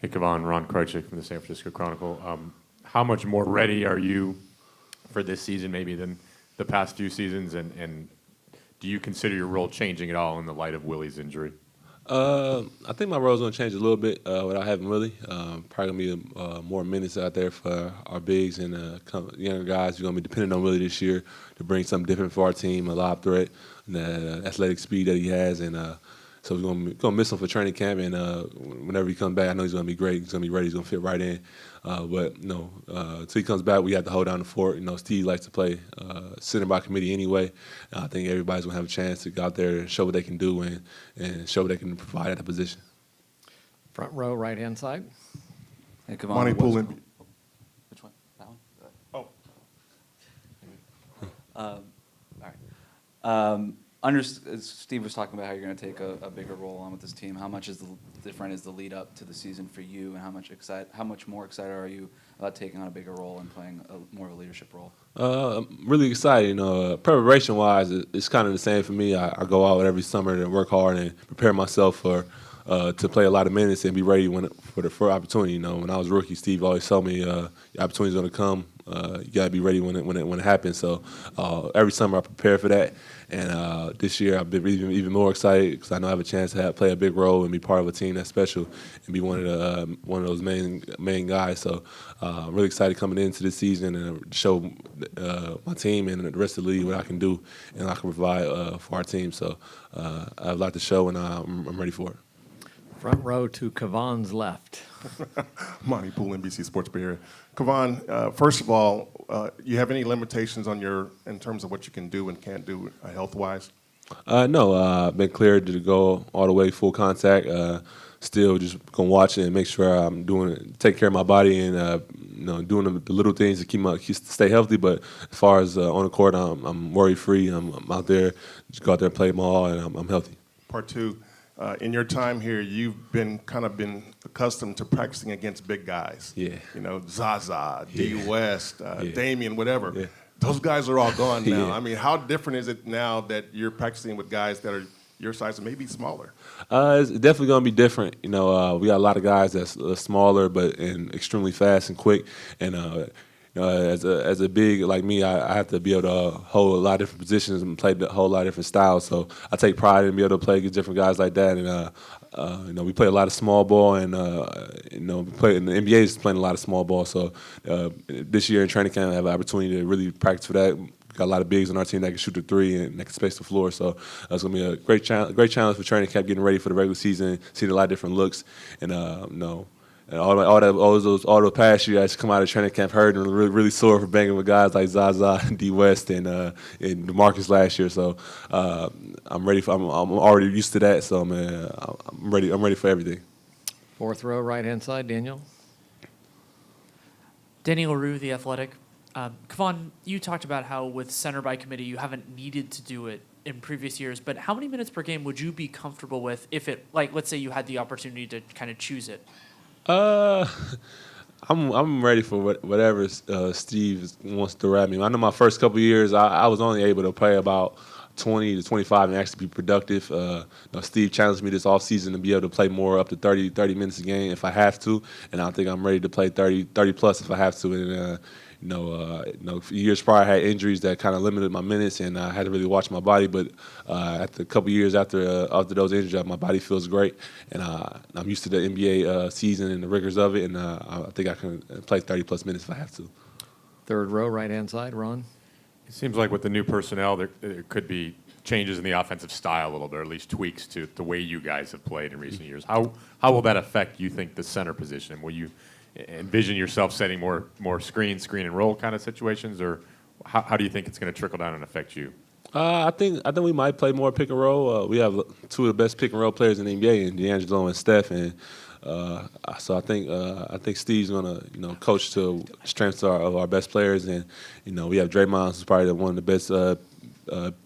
Hey, Kevon, Ron Krejcik from the San Francisco Chronicle. How much more ready are you for this season maybe than the past few seasons, and do you consider your role changing at all in the light of Willie's injury? I think my role is going to change a little bit without having Willie. Probably going to be more minutes out there for our bigs and younger guys. We're going to be dependent on Willie this year to bring something different for our team, a lob threat, and the athletic speed that he has. And so we're going to miss him for training camp. And whenever he comes back, I know he's going to be great. He's going to be ready. He's going to fit right in. But until he comes back, we have to hold down the fort. Steve likes to play center by committee anyway. I think everybody's gonna have a chance to go out there and show what they can do and show what they can provide at the position. Front row, right hand side. Hey, come on. Monty Pullen. Which one? That one? Oh. All right. Steve was talking about how you're going to take a bigger role on with this team. How much different is the lead up to the season for you, and how much more excited are you about taking on a bigger role and playing more of a leadership role? I'm really excited. Preparation wise, it's kind of the same for me. I go out every summer and work hard and prepare myself to play a lot of minutes and be ready for opportunity. When I was a rookie, Steve always told me the opportunity's going to come. You got to be ready when it happens. So every summer I prepare for that. And this year I've been even more excited because I know I have a chance to play a big role and be part of a team that's special and be one of those main guys. So I'm really excited coming into this season and show my team and the rest of the league what I can do and I can provide for our team. So I have a lot to show and I'm ready for it. Front row to Kevon's left. Monty Poole, NBC Sports Bureau. Kevon, first of all, you have any limitations in terms of what you can do and can't do health-wise? No, I've been cleared to go all the way full contact. Still just gonna watch it and make sure I'm take care of my body and doing the little things to stay healthy. But as far as on the court, I'm worry-free. I'm out there, just go out there and play ball, and I'm healthy. Part two. In your time here, you've been accustomed to practicing against big guys. Yeah. Zaza, D. West, Damian, whatever. Yeah. Those guys are all gone now. Yeah. I mean, how different is it now that you're practicing with guys that are your size and maybe smaller? It's definitely going to be different. We got a lot of guys that's smaller and extremely fast and quick. And as a big like me, I have to be able to hold a lot of different positions and play a whole lot of different styles. So I take pride in being able to play against different guys like that. And we play a lot of small ball, and we play in the NBA is playing a lot of small ball. So this year in training camp, I have an opportunity to really practice for that. Got a lot of bigs on our team that can shoot the three and that can space the floor. So it's going to be a great challenge for training camp, getting ready for the regular season, seeing a lot of different looks, and And all those past years, I just come out of training camp hurt and really sore for banging with guys like Zaza and D. West and DeMarcus last year. So I'm ready. I'm already used to that. So I'm ready. I'm ready for everything. Fourth row, right hand side, Daniel. Daniel Rue, The Athletic. Kevon, you talked about how with center by committee you haven't needed to do it in previous years, but how many minutes per game would you be comfortable with if it, like, let's say you had the opportunity to kind of choose it? I'm ready for whatever Steve wants to wrap me. I know my first couple of years, I was only able to play about 20 to 25 and actually be productive. Steve challenged me this offseason to be able to play more up to 30 minutes a game if I have to, and I think I'm ready to play 30 plus if I have to. And years prior, I had injuries that kind of limited my minutes, and I had to really watch my body. But after a couple years after those injuries, my body feels great, and I'm used to the NBA season and the rigors of it, and I think I can play 30 plus minutes if I have to. Third row, right hand side, Ron. It seems like with the new personnel, there could be changes in the offensive style a little bit, or at least tweaks to the way you guys have played in recent years. How will that affect, you think, the center position? Will you envision yourself setting more screen and roll kind of situations, or how do you think it's going to trickle down and affect you? I think we might play more pick and roll. We have two of the best pick and roll players in the NBA, and D'Angelo and Steph, and so I think Steve's gonna coach to strengths of our best players, and we have Draymond, who's probably one of the best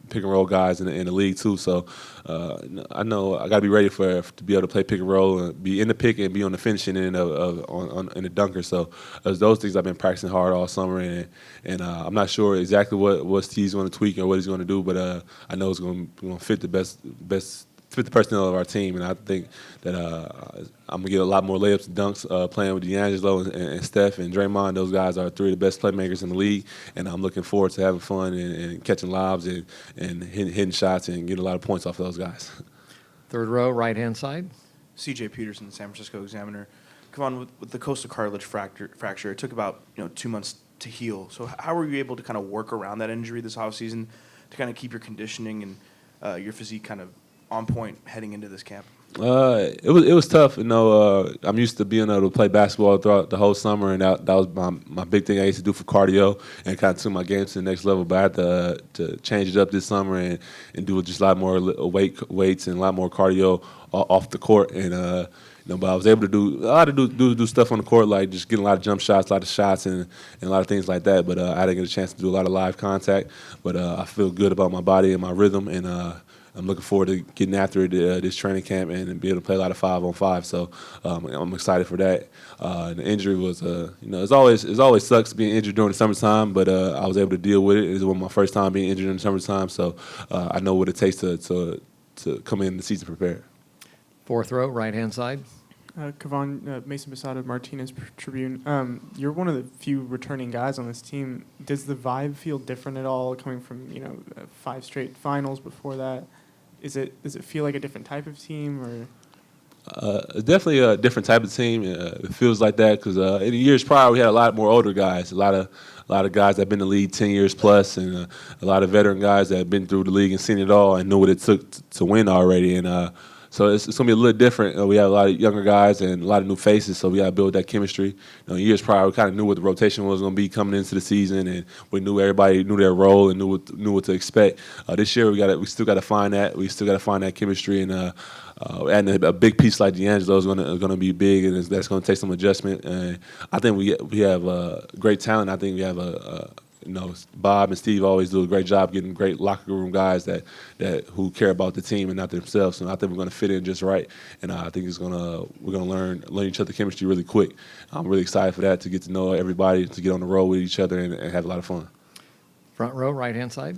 pick and roll guys in the league too. So I know I got to be ready to be able to play pick and roll and be in the pick and be on the finishing end in the dunker. So those things I've been practicing hard all summer, and I'm not sure exactly what Steve's going to tweak or what he's going to do, but I know it's going to fit the best fit the personnel of our team, and I think that I'm gonna get a lot more layups and dunks playing with D'Angelo and Steph and Draymond. Those guys are three of the best playmakers in the league, and I'm looking forward to having fun and catching lobs and hitting shots and getting a lot of points off of those guys. Third row, right-hand side. CJ Peterson, San Francisco Examiner. Kevon, with the coastal cartilage fracture, it took about 2 months to heal. So how were you able to kind of work around that injury this offseason to kind of keep your conditioning and your physique kind of on point heading into this camp? It was tough. I'm used to being able to play basketball throughout the whole summer, and that was my big thing I used to do for cardio and kind of took my game to the next level. But I had to change it up this summer and do just a lot more weights and a lot more cardio off the court. And but I was able to do stuff on the court, like just getting a lot of jump shots, a lot of shots, and a lot of things like that. But I didn't get a chance to do a lot of live contact. But I feel good about my body and my rhythm, and I'm looking forward to getting after it this training camp and be able to play a lot of 5-on-5. So I'm excited for that. The injury was, it always sucks being injured during the summertime, but I was able to deal with it. It was my first time being injured in the summertime, so I know what it takes to come in the season prepared. Fourth row, right-hand side. Kevon, Mason Besada, Martinez Tribune. You're one of the few returning guys on this team. Does the vibe feel different at all coming from 5 straight finals before that? Does it feel like a different type of team or? Definitely a different type of team. It feels like that because in the years prior we had a lot more older guys, a lot of guys that have been in the league 10 years plus, and a lot of veteran guys that have been through the league and seen it all and knew what it took to win already. And so it's going to be a little different. We have a lot of younger guys and a lot of new faces, so we got to build that chemistry. Years prior, we kind of knew what the rotation was going to be coming into the season, and we knew everybody knew their role and knew what to expect. This year, we still got to find that. We still got to find that chemistry, and adding a big piece like D'Angelo is going to be big, and that's going to take some adjustment. And I think we have great talent. I think we have Bob and Steve always do a great job getting great locker room guys that who care about the team and not themselves. So I think we're going to fit in just right, and I think we're going to learn each other chemistry really quick. I'm really excited for that, to get to know everybody, to get on the road with each other and have a lot of fun. Front row, right-hand side.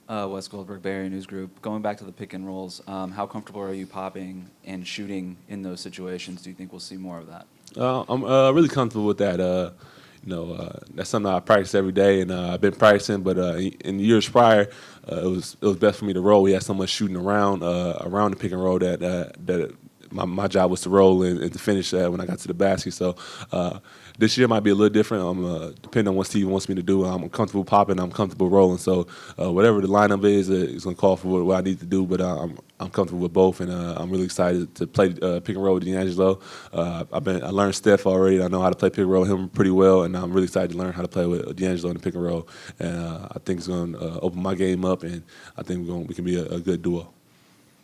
Wes Goldberg, Bay Area News Group. Going back to the pick and rolls, how comfortable are you popping and shooting in those situations? Do you think we'll see more of that? I'm really comfortable with that. That's something I practice every day, and I've been practicing. But in years prior, it was best for me to roll. We had so much shooting around the pick and roll that my job was to roll and to finish when I got to the basket. So this year might be a little different. Depending on what Steve wants me to do, I'm comfortable popping. I'm comfortable rolling. So whatever the lineup is, it's going to call for what I need to do. But I'm comfortable with both, and I'm really excited to play pick and roll with D'Angelo. I learned Steph already. I know how to play pick and roll with him pretty well, and I'm really excited to learn how to play with D'Angelo in the pick and roll. And I think it's going to open my game up, and I think we can be a good duo.